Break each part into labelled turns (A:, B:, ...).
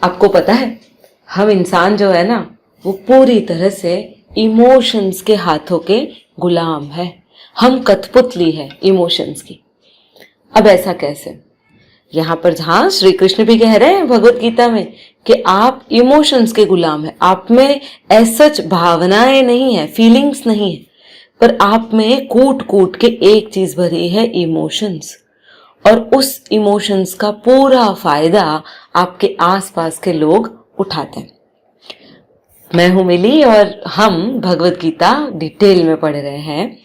A: आपको पता है, हम इंसान जो है ना, वो पूरी तरह से इमोशंस के हाथों के गुलाम है। हम कठपुतली है इमोशंस की। अब ऐसा कैसे? यहाँ पर जहां श्री कृष्ण भी कह रहे हैं भगवत गीता में कि आप इमोशंस के गुलाम है। आप में सच भावनाएं नहीं है, फीलिंग्स नहीं है, पर आप में कूट कूट के एक चीज भरी है, इमोशंस। और उस इमोशंस का पूरा फायदा आपके आसपास के लोग उठाते हैं। मैं हूं मिली और हम भगवत गीता डिटेल में पढ़ रहे हैं।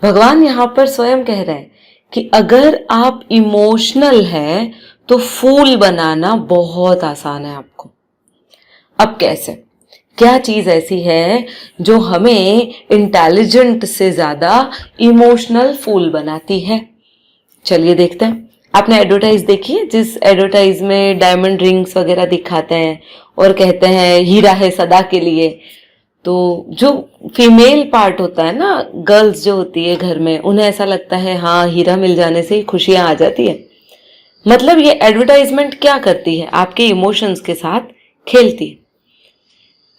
A: भगवान यहाँ पर स्वयं कह रहे हैं कि अगर आप इमोशनल हैं तो फूल बनाना बहुत आसान है आपको। अब कैसे? क्या चीज ऐसी है जो हमें इंटेलिजेंट से ज्यादा इमोशनल फूल बनाती है? चलिए देखते हैं। आपने एडवर्टाइज देखी है, जिस एडवर्टाइज में डायमंड रिंग्स वगैरह दिखाते हैं और कहते हैं हीरा है सदा के लिए। तो जो फीमेल पार्ट होता है ना, गर्ल्स जो होती है घर में, उन्हें ऐसा लगता है हाँ हीरा मिल जाने से ही खुशियां आ जाती है। मतलब ये एडवर्टाइजमेंट क्या करती है? आपके इमोशंस के साथ खेलती है।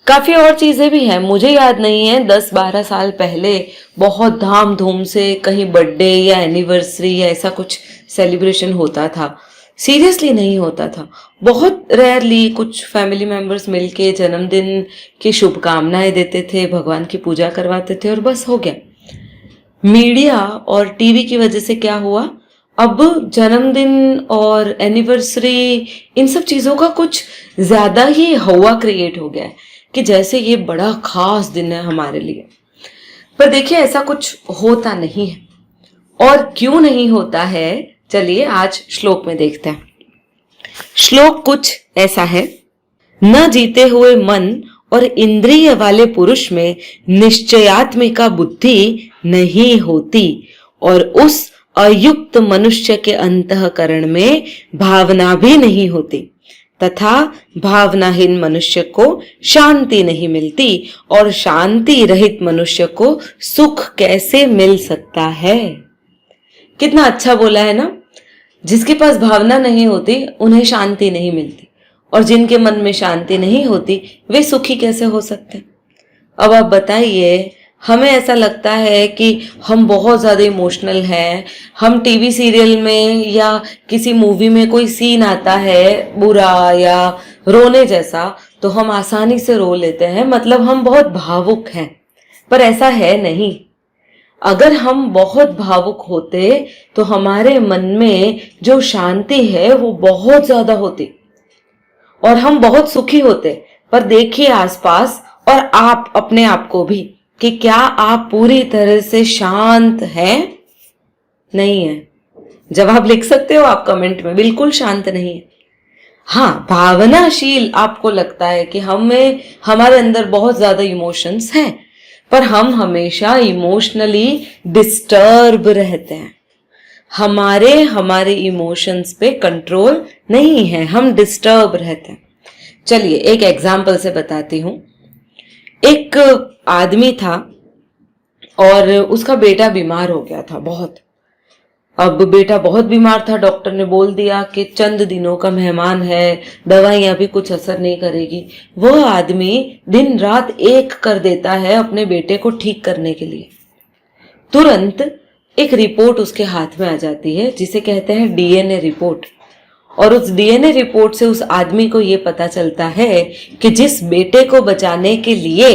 A: काफी और चीजें भी हैं, मुझे याद नहीं है, 10-12 साल पहले बहुत धाम धूम से कहीं बर्थडे या एनिवर्सरी या ऐसा कुछ सेलिब्रेशन होता था। सीरियसली नहीं होता था, बहुत रेयरली कुछ फैमिली मेंबर्स मिलके जन्मदिन की शुभकामनाएं देते थे, भगवान की पूजा करवाते थे और बस हो गया। मीडिया और टीवी की वजह से क्या हुआ, अब जन्मदिन और एनिवर्सरी इन सब चीजों का कुछ ज्यादा ही हवा क्रिएट हो गया है कि जैसे ये बड़ा खास दिन है हमारे लिए। पर देखिए ऐसा कुछ होता नहीं है। और क्यों नहीं होता है, चलिए आज श्लोक में देखते हैं। श्लोक कुछ ऐसा है, न जीते हुए मन और इंद्रिय वाले पुरुष में निश्चयात्मिका बुद्धि नहीं होती और उस अयुक्त मनुष्य के अंतःकरण में भावना भी नहीं होती तथा भावनाहीन मनुष्य को शांति नहीं मिलती और शांति रहित मनुष्य को सुख कैसे मिल सकता है। कितना अच्छा बोला है ना। जिसके पास भावना नहीं होती उन्हें शांति नहीं मिलती, और जिनके मन में शांति नहीं होती वे सुखी कैसे हो सकते। अब आप बताइए, हमें ऐसा लगता है कि हम बहुत ज्यादा इमोशनल हैं, हम टीवी सीरियल में या किसी मूवी में कोई सीन आता है बुरा या रोने जैसा तो हम आसानी से रो लेते हैं, मतलब हम बहुत भावुक हैं। पर ऐसा है नहीं। अगर हम बहुत भावुक होते तो हमारे मन में जो शांति है वो बहुत ज्यादा होती और हम बहुत सुखी होते। पर देखिए आसपास और आप अपने आप को भी कि क्या आप पूरी तरह से शांत हैं? नहीं है। जवाब लिख सकते हो आप कमेंट में, बिल्कुल शांत नहीं है। हाँ, भावनाशील आपको लगता है कि हमारे अंदर बहुत ज्यादा इमोशंस हैं, पर हम हमेशा इमोशनली डिस्टर्ब रहते हैं। हमारे इमोशंस पे कंट्रोल नहीं है, हम डिस्टर्ब रहते हैं। चलिए एक एग्जाम्पल से बताती हूँ। एक आदमी था और उसका बेटा बीमार हो गया था बहुत। अब बेटा बहुत बीमार था, डॉक्टर ने बोल दिया कि चंद दिनों का मेहमान है, दवाइयां भी कुछ असर नहीं करेगी। वह आदमी दिन रात एक कर देता है अपने बेटे को ठीक करने के लिए। तुरंत एक रिपोर्ट उसके हाथ में आ जाती है जिसे कहते हैं डीएनए रिपोर्ट, और उस डीएनए रिपोर्ट से उस आदमी को यह पता चलता है कि जिस बेटे को बचाने के लिए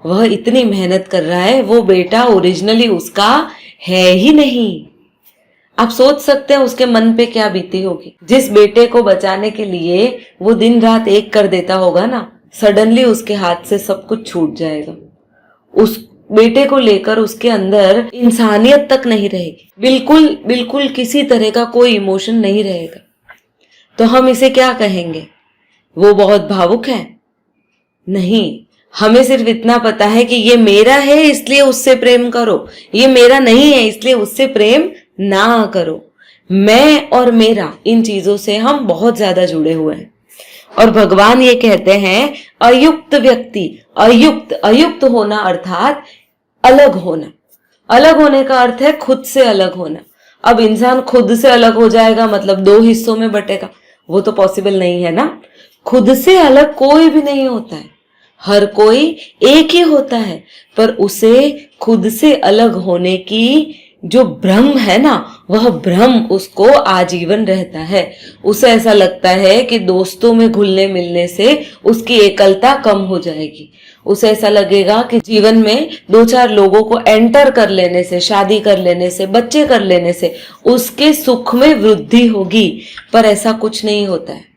A: वह इतनी मेहनत कर रहा है वो बेटा ओरिजिनली उसका है ही नहीं। आप सोच सकते हैं उसके मन पे क्या बीती होगी। जिस बेटे को बचाने के लिए वो दिन रात एक कर देता होगा ना, सडनली उसके हाथ से सब कुछ छूट जाएगा। उस बेटे को लेकर उसके अंदर इंसानियत तक नहीं रहेगी, बिल्कुल किसी तरह का कोई इमोशन नहीं रहेगा। तो हम इसे क्या कहेंगे? वो बहुत भावुक है? नहीं, हमें सिर्फ इतना पता है कि ये मेरा है इसलिए उससे प्रेम करो, ये मेरा नहीं है इसलिए उससे प्रेम ना करो। मैं और मेरा, इन चीजों से हम बहुत ज्यादा जुड़े हुए हैं। और भगवान ये कहते हैं अयुक्त व्यक्ति, अयुक्त होना अर्थात अलग होना। अलग होने का अर्थ है खुद से अलग होना। अब इंसान खुद से अलग हो जाएगा मतलब दो हिस्सों में बटेगा, वो तो पॉसिबल नहीं है ना। खुद से अलग कोई भी नहीं होता है, हर कोई एक ही होता है, पर उसे खुद से अलग होने की जो भ्रम है ना, वह भ्रम उसको आजीवन रहता है। उसे ऐसा लगता है कि दोस्तों में घुलने मिलने से उसकी एकलता कम हो जाएगी। उसे ऐसा लगेगा कि जीवन में 2-4 लोगों को एंटर कर लेने से, शादी कर लेने से, बच्चे कर लेने से उसके सुख में वृद्धि होगी, पर ऐसा कुछ नहीं होता है।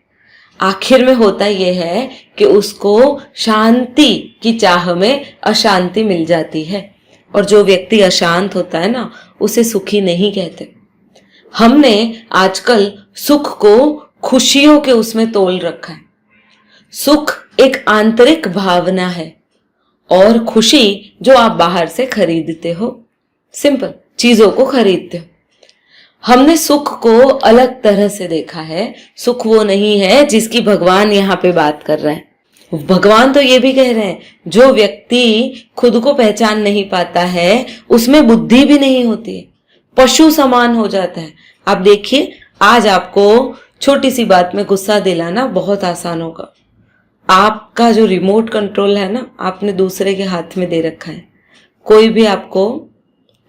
A: आखिर में होता यह है कि उसको शांति की चाह में अशांति मिल जाती है, और जो व्यक्ति अशांत होता है ना, उसे सुखी नहीं कहते। हमने आजकल सुख को खुशियों के उसमें तोल रखा है। सुख एक आंतरिक भावना है और खुशी जो आप बाहर से खरीदते हो, सिंपल चीजों को खरीदते हो। हमने सुख को अलग तरह से देखा है। सुख वो नहीं है जिसकी भगवान यहाँ पे बात कर रहे हैं। भगवान तो ये भी कह रहे हैं, जो व्यक्ति खुद को पहचान नहीं पाता है उसमें बुद्धि भी नहीं होती है, पशु समान हो जाता है। आप देखिए, आज आपको छोटी सी बात में गुस्सा दिलाना बहुत आसान होगा। आपका जो रिमोट कंट्रोल है ना, आपने दूसरे के हाथ में दे रखा है। कोई भी आपको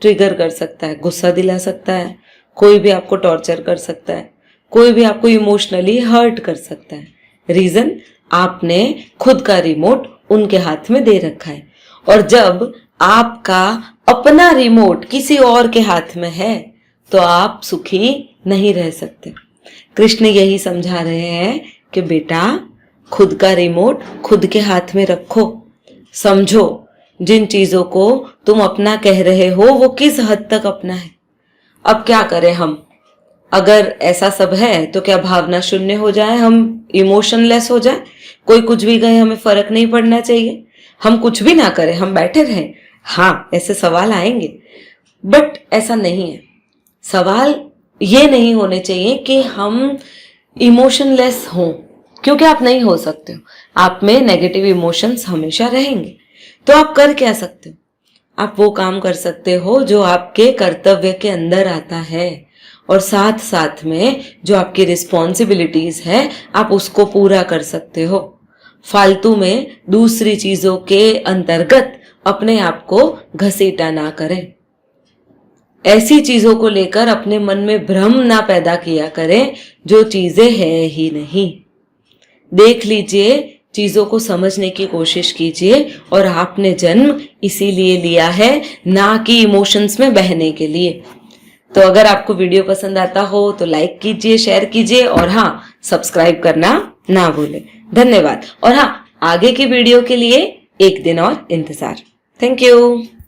A: ट्रिगर कर सकता है, गुस्सा दिला सकता है, कोई भी आपको टॉर्चर कर सकता है, कोई भी आपको इमोशनली हर्ट कर सकता है। रीजन, आपने खुद का रिमोट उनके हाथ में दे रखा है। और जब आपका अपना रिमोट किसी और के हाथ में है तो आप सुखी नहीं रह सकते। कृष्ण यही समझा रहे हैं कि बेटा, खुद का रिमोट खुद के हाथ में रखो। समझो जिन चीजों को तुम अपना कह रहे हो वो किस हद तक अपना है। अब क्या करें हम? अगर ऐसा सब है तो क्या भावना शून्य हो जाए, हम इमोशनलेस हो जाए, कोई कुछ भी कहे हमें फर्क नहीं पड़ना चाहिए, हम कुछ भी ना करें, हम बैठे रहें? हाँ, ऐसे सवाल आएंगे, बट ऐसा नहीं है। सवाल ये नहीं होने चाहिए कि हम इमोशनलेस हों, क्योंकि आप नहीं हो सकते हो। आप में नेगेटिव इमोशंस हमेशा रहेंगे। तो आप कर क्या सकते हो? आप वो काम कर सकते हो जो आपके कर्तव्य के अंदर आता है, और साथ साथ में जो आपकी रिस्पॉन्सिबिलिटीज है आप उसको पूरा कर सकते हो। फालतू में दूसरी चीजों के अंतर्गत अपने आप को घसीटा ना करें। ऐसी चीजों को लेकर अपने मन में भ्रम ना पैदा किया करें जो चीजें है ही नहीं। देख लीजिए, चीजों को समझने की कोशिश कीजिए, और आपने जन्म इसीलिए लिया है, ना कि इमोशंस में बहने के लिए। तो अगर आपको वीडियो पसंद आता हो तो लाइक कीजिए, शेयर कीजिए, और हाँ, सब्सक्राइब करना ना भूलें। धन्यवाद। और हाँ, आगे की वीडियो के लिए एक दिन और इंतजार। Thank you.